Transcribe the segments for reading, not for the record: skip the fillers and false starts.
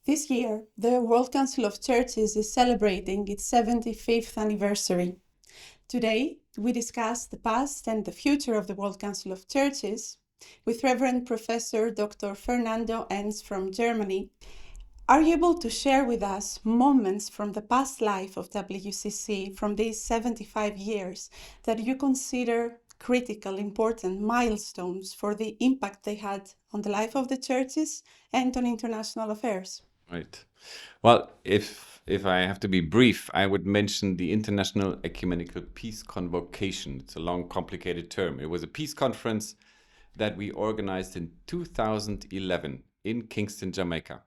This year, the World Council of Churches is celebrating its 75th anniversary. Today, we discuss the past and the future of the World Council of Churches with Reverend Professor Dr. Fernando Enns from Germany. Are you able to share with us moments from the past life of WCC from these 75 years that you consider critical, important milestones for the impact they had on the life of the churches and on international affairs? Right. Well, if I have to be brief, I would mention the International Ecumenical Peace Convocation. It's a long, complicated term. It was a peace conference that we organized in 2011 in Kingston, Jamaica.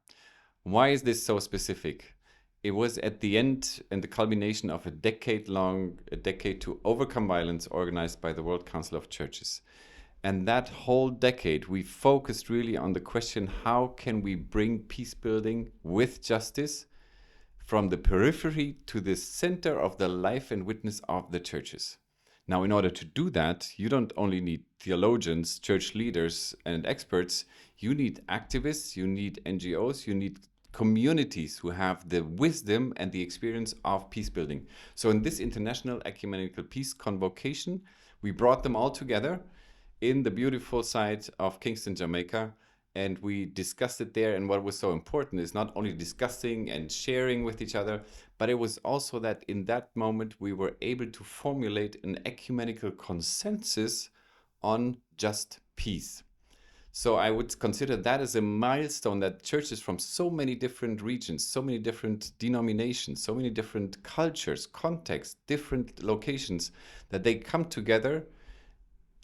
Why is this so specific? It was at the end and the culmination of a decade to overcome violence organized by the World Council of Churches. And that whole decade, we focused really on the question, how can we bring peace building with justice from the periphery to the center of the life and witness of the churches? Now, in order to do that, you don't only need theologians, church leaders, and experts. You need activists, you need NGOs, you need communities who have the wisdom and the experience of peace building. So in this International Ecumenical Peace Convocation, we brought them all together in the beautiful site of Kingston, Jamaica, and we discussed it there. And what was so important is not only discussing and sharing with each other, but it was also that in that moment we were able to formulate an ecumenical consensus on just peace. So I would consider that as a milestone, that churches from so many different regions, so many different denominations, so many different cultures, contexts, different locations, that they come together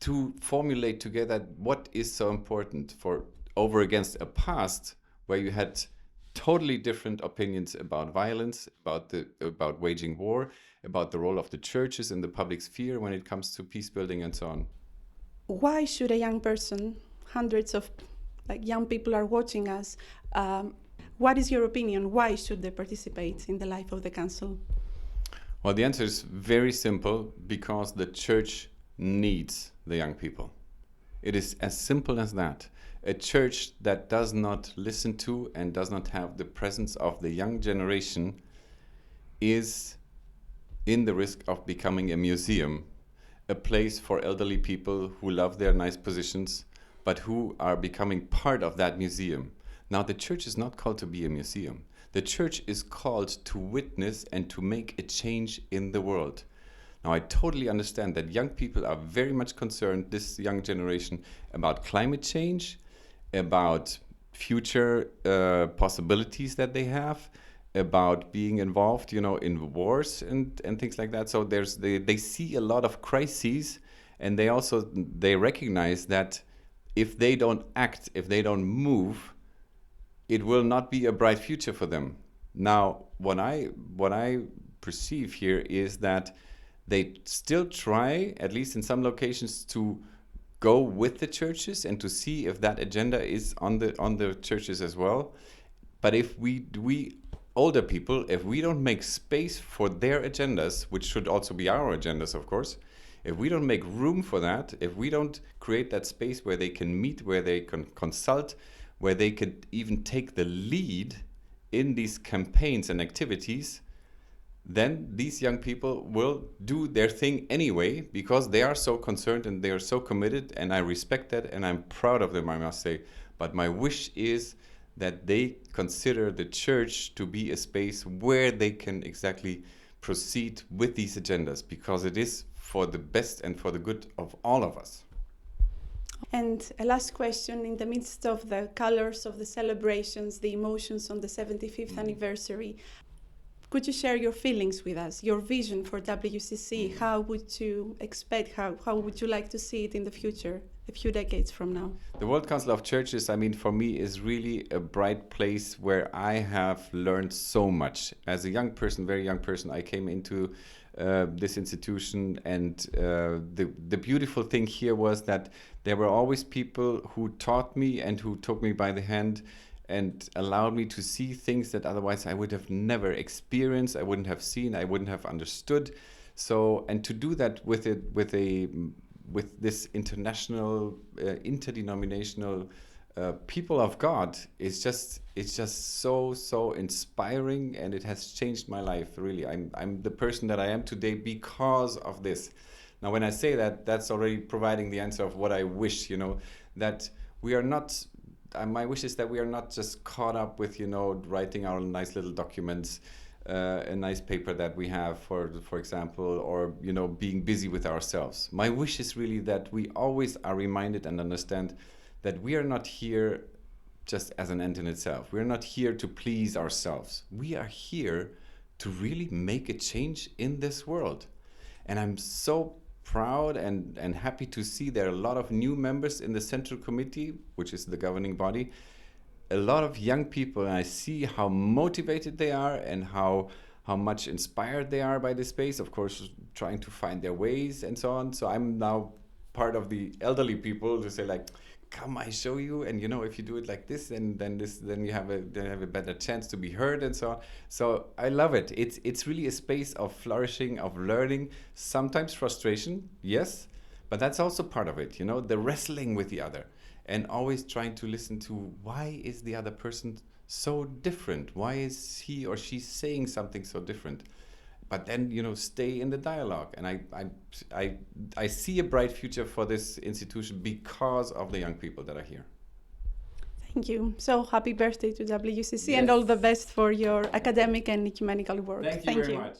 to formulate together what is so important for over against a past where you had totally different opinions about violence, about waging war, about the role of the churches in the public sphere when it comes to peace building and so on. Why should a young person, hundreds of young people are watching us, what is your opinion? Why should they participate in the life of the council? Well, the answer is very simple, because the church needs the young people. It is as simple as that. A church that does not listen to and does not have the presence of the young generation is in the risk of becoming a museum, a place for elderly people who love their nice positions, but who are becoming part of that museum. Now, the church is not called to be a museum. The church is called to witness and to make a change in the world. Now, I totally understand that young people are very much concerned, this young generation, about climate change, about future possibilities that they have, about being involved, in wars and things like that. So they see a lot of crises, and they recognize that if they don't act, if they don't move, it will not be a bright future for them. Now, what I perceive here is that they still try, at least in some locations, to go with the churches and to see if that agenda is on the churches as well. But if we older people, if we don't make space for their agendas, which should also be our agendas, of course, if we don't make room for that, if we don't create that space where they can meet, where they can consult, where they could even take the lead in these campaigns and activities, then these young people will do their thing anyway, because they are so concerned and they are so committed, and I respect that and I'm proud of them, I must say. But my wish is that they consider the church to be a space where they can exactly proceed with these agendas, because it is for the best and for the good of all of us. And a last question, in the midst of the colors of the celebrations, the emotions on the 75th anniversary, could you share your feelings with us, your vision for WCC? How would you expect, how would you like to see it in the future, a few decades from now? The World Council of Churches, for me, is really a bright place where I have learned so much. As a young person, very young person, I came into this institution, and the beautiful thing here was that there were always people who taught me and who took me by the hand and allowed me to see things that otherwise I would have never experienced, I wouldn't have seen, I wouldn't have understood. So, and to do that with this international, interdenominational people of God is just, it's just so inspiring, and it has changed my life. Really, I'm the person that I am today because of this. Now, when I say that, that's already providing the answer of what I wish, that we are not. My wish is that we are not just caught up with, writing our nice little documents, a nice paper that we have, for example, or being busy with ourselves. My wish is really that we always are reminded and understand that we are not here just as an end in itself. We're not here to please ourselves. We are here to really make a change in this world. And I'm so proud and happy to see there are a lot of new members in the Central Committee, which is the governing body. A lot of young people, and I see how motivated they are and how much inspired they are by this space, of course, trying to find their ways and so on. So I'm now part of the elderly people to say, like, come, I show you, and if you do it like this, and then you have a better chance to be heard, and so on. So I love it. It's really a space of flourishing, of learning, sometimes frustration, yes, but that's also part of it, the wrestling with the other, and always trying to listen to, why is the other person so different? Why is he or she saying something so different? But then, stay in the dialogue. And I see a bright future for this institution because of the young people that are here. Thank you. So happy birthday to WCC, Yes. and all the best for your academic and ecumenical work. Thank you very much.